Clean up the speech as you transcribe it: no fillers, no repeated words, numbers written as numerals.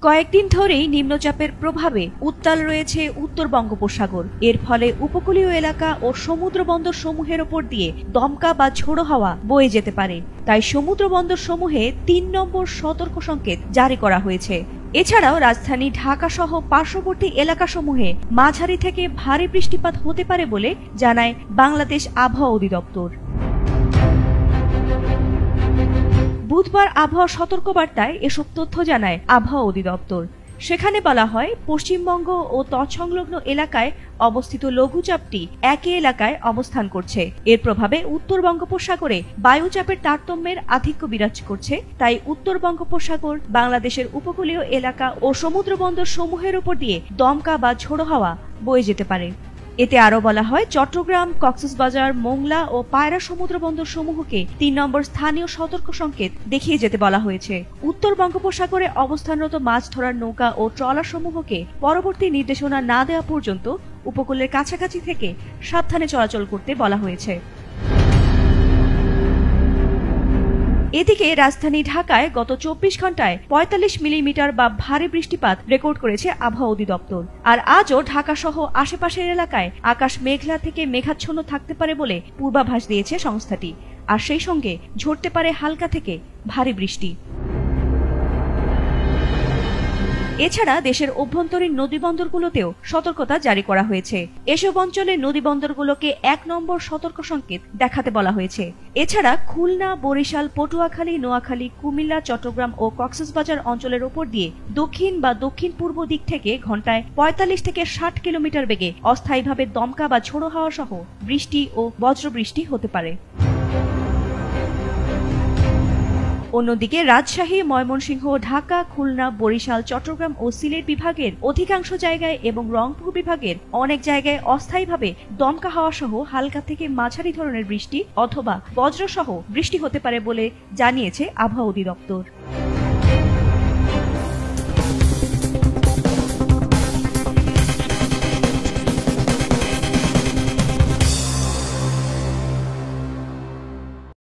কয়েকদিন ধরেই নিম্নচাপের প্রভাবে উত্তাল রয়েছে উত্তর বঙ্গোপসাগর। এর ফলে উপকূলীয় এলাকা ও সমুদ্র বন্দর সমূহের ওপর দিয়ে দমকা বা ঝোড়ো হাওয়া বয়ে যেতে পারে। তাই সমুদ্র বন্দর সমূহে ৩ নম্বর সতর্ক সংকেত জারি করা হয়েছে। এছাড়াও রাজধানী ঢাকা সহ পার্শ্ববর্তী এলাকাসমূহে মাঝারি থেকে ভারী বৃষ্টিপাত হতে পারে বলে জানায় বাংলাদেশ আবহাওয়া অধিদপ্তর। বুধবার আবহাওয়া সতর্কবার্তায় এসব তথ্য জানায় আবহাওয়া অধিদপ্তর। সেখানে বলা হয়, পশ্চিমবঙ্গ ও তৎসংলগ্ন এলাকায় অবস্থিত লঘুচাপটি একই এলাকায় অবস্থান করছে। এর প্রভাবে উত্তর বঙ্গোপসাগরে বায়ুচাপের তারতম্যের আধিক্য বিরাজ করছে। তাই উত্তর বঙ্গোপসাগর, বাংলাদেশের উপকূলীয় এলাকা ও সমুদ্র বন্দর সমূহের উপর দিয়ে দমকা বা ঝোড়ো হাওয়া বয়ে যেতে পারে। এতে আরো বলা হয়, চট্টগ্রাম, কক্সবাজার, মোংলা ও পায়রা সমুদ্র বন্দর সমূহকে ৩ নম্বর স্থানীয় সতর্ক সংকেত দেখিয়ে যেতে বলা হয়েছে। উত্তর বঙ্গোপসাগরে অবস্থানরত মাছ ধরার নৌকা ও ট্রলার সমূহকে পরবর্তী নির্দেশনা না দেওয়া পর্যন্ত উপকূলের কাছাকাছি থেকে সাবধানে চলাচল করতে বলা হয়েছে। এদিকে রাজধানী ঢাকায় গত ২৪ ঘন্টায় ৪৫ মিলিমিটার বা ভারী বৃষ্টিপাত রেকর্ড করেছে আবহাওয়া অধিদপ্তর। আর আজও ঢাকা সহ আশেপাশের এলাকায় আকাশ মেঘলা থেকে মেঘাচ্ছন্ন থাকতে পারে বলে পূর্বাভাস দিয়েছে সংস্থাটি। আর সেই সঙ্গে ঝরতে পারে হালকা থেকে ভারী বৃষ্টি। এছাড়া দেশের অভ্যন্তরীণ নদীবন্দরগুলোতেও সতর্কতা জারি করা হয়েছে। এসব অঞ্চলে নদীবন্দরগুলোকে ১ নম্বর সতর্ক সংকেত দেখাতে বলা হয়েছে। এছাড়া খুলনা, বরিশাল, পটুয়াখালী, নোয়াখালী, কুমিল্লা, চট্টগ্রাম ও কক্সবাজার অঞ্চলের ওপর দিয়ে দক্ষিণ বা দক্ষিণ পূর্ব দিক থেকে ঘন্টায় ৪৫ থেকে ৬০ কিলোমিটার বেগে অস্থায়ীভাবে দমকা বা ঝোড়ো হাওয়া সহ বৃষ্টি ও বজ্রবৃষ্টি হতে পারে। অন্যদিকে রাজশাহী, ময়মনসিংহ, ঢাকা, খুলনা, বরিশাল, চট্টগ্রাম ও সিলেট বিভাগের অধিকাংশ জায়গায় এবং রংপুর বিভাগের অনেক জায়গায় অস্থায়ীভাবে দমকা হাওয়া সহ হালকা থেকে মাঝারি ধরনের বৃষ্টি অথবা বজ্রসহ বৃষ্টি হতে পারে বলে জানিয়েছে আবহাওয়া অধিদপ্তর।